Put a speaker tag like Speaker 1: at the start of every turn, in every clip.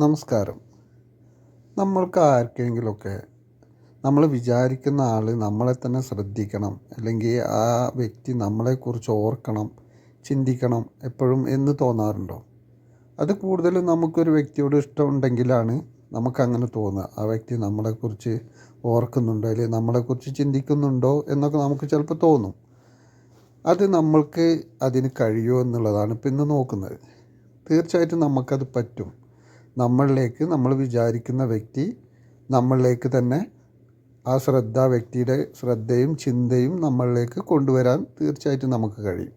Speaker 1: നമസ്കാരം. നമ്മൾക്ക് ആർക്കെങ്കിലുമൊക്കെ നമ്മൾ വിചാരിക്കുന്ന ആൾ നമ്മളെ തന്നെ ശ്രദ്ധിക്കണം, അല്ലെങ്കിൽ ആ വ്യക്തി നമ്മളെക്കുറിച്ച് ഓർക്കണം, ചിന്തിക്കണം എപ്പോഴും എന്ന് തോന്നാറുണ്ടോ? അത് കൂടുതലും നമുക്കൊരു വ്യക്തിയോട് ഇഷ്ടമുണ്ടെങ്കിലാണ് നമുക്കങ്ങനെ തോന്നുക. ആ വ്യക്തി നമ്മളെക്കുറിച്ച് ഓർക്കുന്നുണ്ടോ അല്ലെങ്കിൽ നമ്മളെക്കുറിച്ച് ചിന്തിക്കുന്നുണ്ടോ എന്നൊക്കെ നമുക്ക് ചിലപ്പോൾ തോന്നും. അത് നമ്മൾക്ക് അതിന് കഴിയുമോ എന്നുള്ളതാണ് ഇപ്പം ഇന്ന് നോക്കുന്നത്. തീർച്ചയായിട്ടും നമുക്കത് പറ്റും. നമ്മൾ വിചാരിക്കുന്ന വ്യക്തി നമ്മളിലേക്ക് തന്നെ ആ വ്യക്തിയുടെ ശ്രദ്ധയും ചിന്തയും നമ്മളിലേക്ക് കൊണ്ടുവരാൻ തീർച്ചയായിട്ടും നമുക്ക് കഴിയും.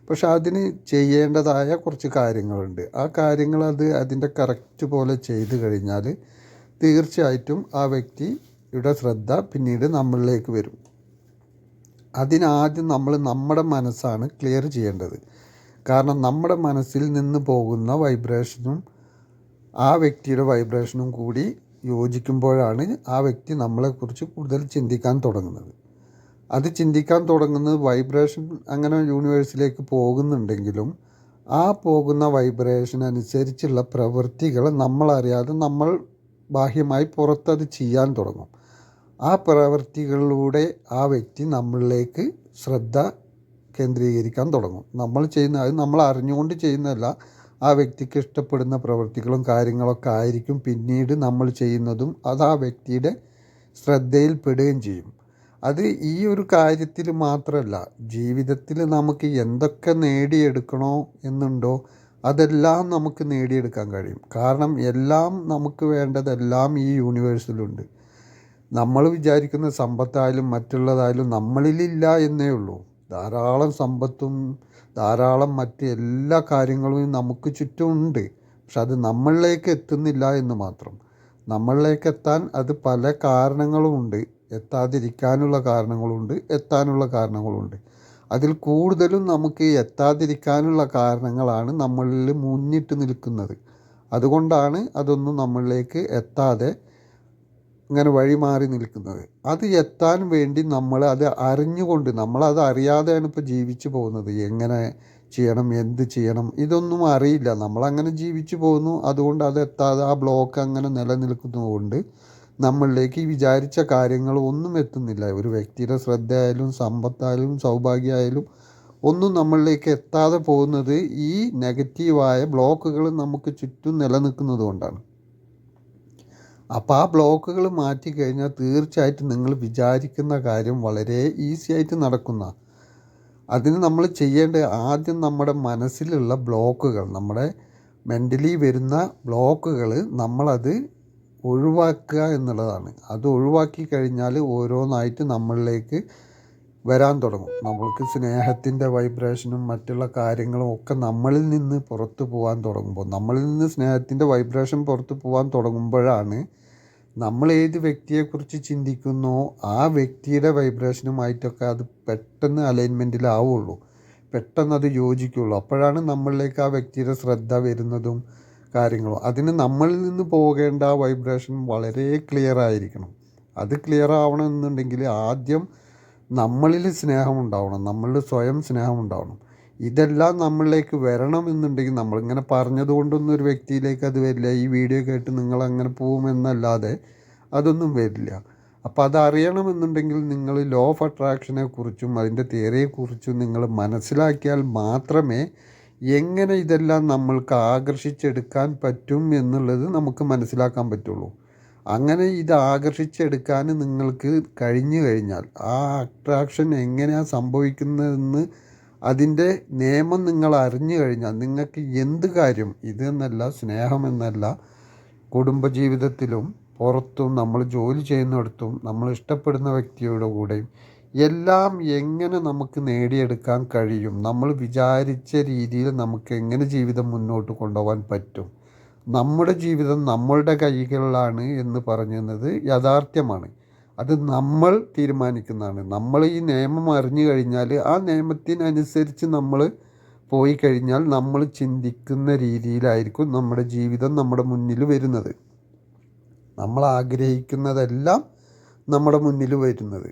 Speaker 1: പക്ഷെ അതിന് ചെയ്യേണ്ടതായ കുറച്ച് കാര്യങ്ങളുണ്ട്. ആ കാര്യങ്ങൾ അതിൻ്റെ കറക്റ്റ് പോലെ ചെയ്തു കഴിഞ്ഞാൽ തീർച്ചയായിട്ടും ആ വ്യക്തിയുടെ ശ്രദ്ധ പിന്നീട് നമ്മളിലേക്ക് വരും. അതിനാദ്യം നമ്മുടെ മനസ്സാണ് ക്ലിയർ ചെയ്യേണ്ടത്. കാരണം നമ്മുടെ മനസ്സിൽ നിന്ന് പോകുന്ന വൈബ്രേഷനും ആ വ്യക്തിയുടെ വൈബ്രേഷനും കൂടി യോജിക്കുമ്പോഴാണ് ആ വ്യക്തി നമ്മളെക്കുറിച്ച് കൂടുതൽ ചിന്തിക്കാൻ തുടങ്ങുന്നത്. അത് ചിന്തിക്കാൻ തുടങ്ങുന്നത് വൈബ്രേഷൻ അങ്ങനെ യൂണിവേഴ്സിലേക്ക് പോകുന്നുണ്ടെങ്കിലും ആ പോകുന്ന വൈബ്രേഷൻ അനുസരിച്ചുള്ള പ്രവൃത്തികൾ നമ്മളറിയാതെ നമ്മൾ ബാഹ്യമായി പുറത്തത് ചെയ്യാൻ തുടങ്ങും. ആ പ്രവൃത്തികളിലൂടെ ആ വ്യക്തി നമ്മളിലേക്ക് ശ്രദ്ധ കേന്ദ്രീകരിക്കാൻ തുടങ്ങും. അത് നമ്മൾ അറിഞ്ഞുകൊണ്ട് ചെയ്യുന്നതല്ല. ആ വ്യക്തിക്ക് ഇഷ്ടപ്പെടുന്ന പ്രവൃത്തികളും കാര്യങ്ങളൊക്കെ ആയിരിക്കും പിന്നീട് നമ്മൾ ചെയ്യുന്നതും. അത് ആ വ്യക്തിയുടെ ശ്രദ്ധയിൽപ്പെടുകയും ചെയ്യും. അത് ഈ ഒരു കാര്യത്തിൽ മാത്രമല്ല, ജീവിതത്തിൽ നമുക്ക് എന്തൊക്കെ നേടിയെടുക്കണോ എന്നുണ്ടോ അതെല്ലാം നമുക്ക് നേടിയെടുക്കാൻ കഴിയും. കാരണം എല്ലാം നമുക്ക് വേണ്ടതെല്ലാം ഈ യൂണിവേഴ്സിലുണ്ട്. നമ്മൾ വിചാരിക്കുന്ന സമ്പത്തായാലും മറ്റുള്ളതായാലും നമ്മളിലില്ല എന്നേ ഉള്ളൂ. ധാരാളം സമ്പത്തും ധാരാളം മറ്റ് എല്ലാ കാര്യങ്ങളും നമുക്ക് ചുറ്റുമുണ്ട്. പക്ഷെ അത് നമ്മളിലേക്ക് എത്തുന്നില്ല എന്ന് മാത്രം. നമ്മളിലേക്ക് എത്താൻ അത് പല കാരണങ്ങളുമുണ്ട്. എത്താതിരിക്കാനുള്ള കാരണങ്ങളുണ്ട്, എത്താനുള്ള കാരണങ്ങളുണ്ട്. അതിൽ കൂടുതലും നമുക്ക് എത്താതിരിക്കാനുള്ള കാരണങ്ങളാണ് നമ്മളിൽ മുന്നിട്ട് നിൽക്കുന്നത്. അതുകൊണ്ടാണ് അതൊന്നും നമ്മളിലേക്ക് എത്താതെ ഇങ്ങനെ വഴിമാറി നിൽക്കുന്നത്. അത് എത്താൻ വേണ്ടി അത് അറിഞ്ഞുകൊണ്ട്, നമ്മളത് അറിയാതെയാണ് ഇപ്പോൾ ജീവിച്ചു പോകുന്നത്. എങ്ങനെ ചെയ്യണം, എന്ത് ചെയ്യണം, ഇതൊന്നും അറിയില്ല. നമ്മളങ്ങനെ ജീവിച്ചു പോകുന്നു. അതുകൊണ്ട് അത് എത്താതെ ആ ബ്ലോക്ക് അങ്ങനെ നിലനിൽക്കുന്നതുകൊണ്ട് നമ്മളിലേക്ക് ഈ വിചാരിച്ച കാര്യങ്ങൾ ഒന്നും എത്തുന്നില്ല. ഒരു വ്യക്തിയുടെ ശ്രദ്ധയായാലും സമ്പത്തായാലും സൗഭാഗ്യമായാലും ഒന്നും നമ്മളിലേക്ക് എത്താതെ പോകുന്നത് ഈ നെഗറ്റീവായ ബ്ലോക്കുകൾ നമുക്ക് ചുറ്റും നിലനിൽക്കുന്നത് കൊണ്ടാണ്. അപ്പോൾ ആ ബ്ലോക്കുകൾ മാറ്റിക്കഴിഞ്ഞാൽ തീർച്ചയായിട്ടും നിങ്ങൾ വിചാരിക്കുന്ന കാര്യം വളരെ ഈസി ആയിട്ട് നടക്കുന്ന. അതിന് നമ്മൾ ചെയ്യേണ്ടത് ആദ്യം നമ്മുടെ മനസ്സിലുള്ള ബ്ലോക്കുകൾ, നമ്മുടെ മെൻ്റലി വരുന്ന ബ്ലോക്കുകൾ നമ്മളത് ഒഴിവാക്കുക എന്നുള്ളതാണ്. അത് ഒഴിവാക്കി കഴിഞ്ഞാൽ ഓരോന്നായിട്ട് നമ്മളിലേക്ക് വരാൻ തുടങ്ങും. നമ്മൾക്ക് സ്നേഹത്തിൻ്റെ വൈബ്രേഷനും മറ്റുള്ള കാര്യങ്ങളും ഒക്കെ നമ്മളിൽ നിന്ന് പുറത്തു പോകാൻ തുടങ്ങുമ്പോൾ, നമ്മളിൽ നിന്ന് സ്നേഹത്തിൻ്റെ വൈബ്രേഷൻ പുറത്തു പോകാൻ തുടങ്ങുമ്പോഴാണ് നമ്മൾ ഏത് വ്യക്തിയെക്കുറിച്ച് ചിന്തിക്കുന്നോ ആ വ്യക്തിയുടെ വൈബ്രേഷനുമായിട്ടൊക്കെ അത് പെട്ടെന്ന് അലൈൻമെൻറ്റിലാവുള്ളൂ, പെട്ടെന്ന് അത് യോജിക്കുള്ളൂ. അപ്പോഴാണ് നമ്മളിലേക്ക് ആ വ്യക്തിയുടെ ശ്രദ്ധ വരുന്നതും കാര്യങ്ങളും. അതിന് നമ്മളിൽ നിന്ന് പോകേണ്ട ആ വൈബ്രേഷൻ വളരെ ക്ലിയർ ആയിരിക്കണം. അത് ക്ലിയർ ആവണമെന്നുണ്ടെങ്കിൽ ആദ്യം നമ്മളിൽ സ്നേഹമുണ്ടാവണം, നമ്മളിൽ സ്വയം സ്നേഹമുണ്ടാവണം. ഇതെല്ലാം നമ്മളിലേക്ക് വരണമെന്നുണ്ടെങ്കിൽ, നമ്മളിങ്ങനെ പറഞ്ഞതുകൊണ്ടൊന്നും ഒരു വ്യക്തിയിലേക്ക് അത് വരില്ല. ഈ വീഡിയോ കേട്ട് നിങ്ങളങ്ങനെ പോകുമെന്നല്ലാതെ അതൊന്നും വരില്ല. അപ്പോൾ അതറിയണമെന്നുണ്ടെങ്കിൽ നിങ്ങൾ ലോ ഓഫ് അട്രാക്ഷനെ കുറിച്ചും അതിൻ്റെ തിയറിയെക്കുറിച്ചും നിങ്ങൾ മനസ്സിലാക്കിയാൽ മാത്രമേ എങ്ങനെ ഇതെല്ലാം നമ്മൾക്ക് ആകർഷിച്ചെടുക്കാൻ പറ്റും എന്നുള്ളത് നമുക്ക് മനസ്സിലാക്കാൻ പറ്റുള്ളൂ. അങ്ങനെ ഇത് ആകർഷിച്ചെടുക്കാൻ നിങ്ങൾക്ക് കഴിഞ്ഞു കഴിഞ്ഞാൽ, ആ അട്രാക്ഷൻ എങ്ങനെയാണ് സംഭവിക്കുന്നതെന്ന് അതിൻ്റെ നിയമം നിങ്ങൾ അറിഞ്ഞു കഴിഞ്ഞാൽ, നിങ്ങൾക്ക് എന്ത് കാര്യം ഇതെന്നല്ല, സ്നേഹമെന്നല്ല, കുടുംബജീവിതത്തിലും പുറത്തും നമ്മൾ ജോലി ചെയ്യുന്നിടത്തും നമ്മൾ ഇഷ്ടപ്പെടുന്ന വ്യക്തിയുടെ കൂടെയും എല്ലാം എങ്ങനെ നമുക്ക് നേടിയെടുക്കാൻ കഴിയും, നമ്മൾ വിചാരിച്ച രീതിയിൽ നമുക്ക് എങ്ങനെ ജീവിതം മുന്നോട്ട് കൊണ്ടുപോകാൻ പറ്റും, നമ്മുടെ ജീവിതം നമ്മളുടെ കൈകളിലാണ് എന്ന് പറയുന്നത് യാഥാർത്ഥ്യമാണ്. അത് നമ്മൾ തീരുമാനിക്കുന്നതാണ്. നമ്മൾ ഈ നിയമം അറിഞ്ഞു കഴിഞ്ഞാൽ ആ നിയമത്തിനനുസരിച്ച് നമ്മൾ പോയി കഴിഞ്ഞാൽ നമ്മൾ ചിന്തിക്കുന്ന രീതിയിലായിരിക്കും നമ്മുടെ ജീവിതം നമ്മുടെ മുന്നിൽ വരുന്നത്. നമ്മൾ ആഗ്രഹിക്കുന്നതെല്ലാം നമ്മുടെ മുന്നിൽ വരുന്നത്.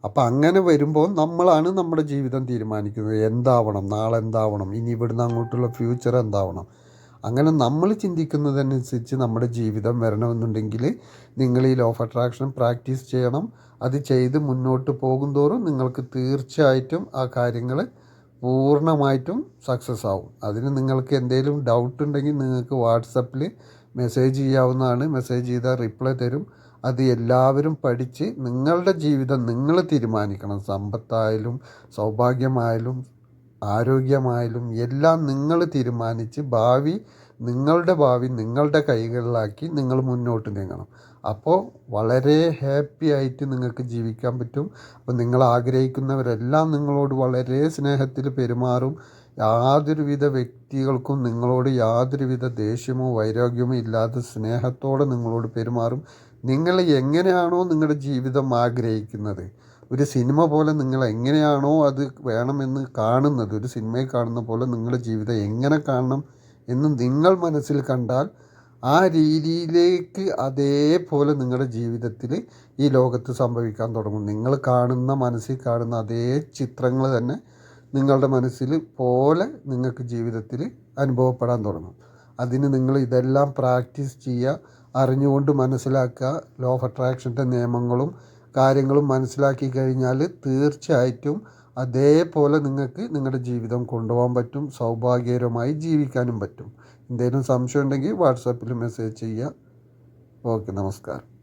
Speaker 1: അപ്പം അങ്ങനെ വരുമ്പോൾ നമ്മളാണ് നമ്മുടെ ജീവിതം തീരുമാനിക്കുന്നത്. എന്താവണം, നാളെ എന്താവണം, ഇനി ഇവിടുന്ന് അങ്ങോട്ടുള്ള ഫ്യൂച്ചർ എന്താവണം. അങ്ങനെ നമ്മൾ ചിന്തിക്കുന്നതനുസരിച്ച് നമ്മുടെ ജീവിതം വരണമെന്നുണ്ടെങ്കിൽ നിങ്ങൾ ഈ ലോ ഓഫ് അട്രാക്ഷൻ പ്രാക്ടീസ് ചെയ്യണം. അത് ചെയ്ത് മുന്നോട്ട് പോകുന്തോറും നിങ്ങൾക്ക് തീർച്ചയായിട്ടും ആ കാര്യങ്ങൾ പൂർണ്ണമായിട്ടും സക്സസ് ആവും. അതിന് നിങ്ങൾക്ക് എന്തെങ്കിലും ഡൗട്ട് ഉണ്ടെങ്കിൽ നിങ്ങൾക്ക് വാട്സപ്പിൽ മെസ്സേജ് ചെയ്യാവുന്നതാണ്. മെസ്സേജ് ചെയ്താൽ റിപ്ലൈ തരും. അത് എല്ലാവരും പഠിച്ച് നിങ്ങളുടെ ജീവിതം നിങ്ങൾ തീരുമാനിക്കണം. സമ്പത്തായാലും സൗഭാഗ്യമായാലും ആരോഗ്യമായാലും എല്ലാം നിങ്ങൾ തീരുമാനിച്ച് നിങ്ങളുടെ ഭാവി നിങ്ങളുടെ കൈകളിലാക്കി നിങ്ങൾ മുന്നോട്ട് നീങ്ങണം. അപ്പോൾ വളരെ ഹാപ്പി ആയിട്ട് നിങ്ങൾക്ക് ജീവിക്കാൻ പറ്റും. അപ്പോൾ നിങ്ങൾ ആഗ്രഹിക്കുന്നവരെല്ലാം നിങ്ങളോട് വളരെ സ്നേഹത്തിൽ പെരുമാറും. യാതൊരുവിധ വ്യക്തികൾക്കും നിങ്ങളോട് യാതൊരുവിധ ദേഷ്യമോ വൈരാഗ്യമോ ഇല്ലാതെ സ്നേഹത്തോടെ നിങ്ങളോട് പെരുമാറും. നിങ്ങൾ എങ്ങനെയാണോ നിങ്ങളുടെ ജീവിതം ആഗ്രഹിക്കുന്നത്, ഒരു സിനിമ പോലെ നിങ്ങൾ എങ്ങനെയാണോ അത് വേണമെന്ന് കാണുന്നത്, ഒരു സിനിമയിൽ കാണുന്ന പോലെ നിങ്ങളുടെ ജീവിതം എങ്ങനെ കാണണം എന്ന് നിങ്ങൾ മനസ്സിൽ കണ്ടാൽ ആ രീതിയിലേക്ക് അതേപോലെ നിങ്ങളുടെ ജീവിതത്തിൽ ഈ ലോകത്ത് സംഭവിക്കാൻ തുടങ്ങും. നിങ്ങൾ മനസ്സിൽ കാണുന്ന അതേ ചിത്രങ്ങൾ തന്നെ നിങ്ങളുടെ മനസ്സിൽ പോലെ നിങ്ങൾക്ക് ജീവിതത്തിൽ അനുഭവപ്പെടാൻ തുടങ്ങും. അതിന് നിങ്ങൾ ഇതെല്ലാം പ്രാക്ടീസ് ചെയ്യുക, അറിഞ്ഞുകൊണ്ട് മനസ്സിലാക്കുക. ലോ ഓഫ് അട്രാക്ഷൻ്റെ നിയമങ്ങളും കാര്യങ്ങളും മനസ്സിലാക്കി കഴിഞ്ഞാൽ തീർച്ചയായിട്ടും അതേപോലെ നിങ്ങൾക്ക് നിങ്ങളുടെ ജീവിതം കൊണ്ടുപോകാൻ പറ്റും. സൗഭാഗ്യകരമായി ജീവിക്കാനും പറ്റും. എന്തെങ്കിലും സംശയം ഉണ്ടെങ്കിൽ വാട്സാപ്പിൽ മെസ്സേജ് ചെയ്യുക. ഓക്കെ, നമസ്കാരം.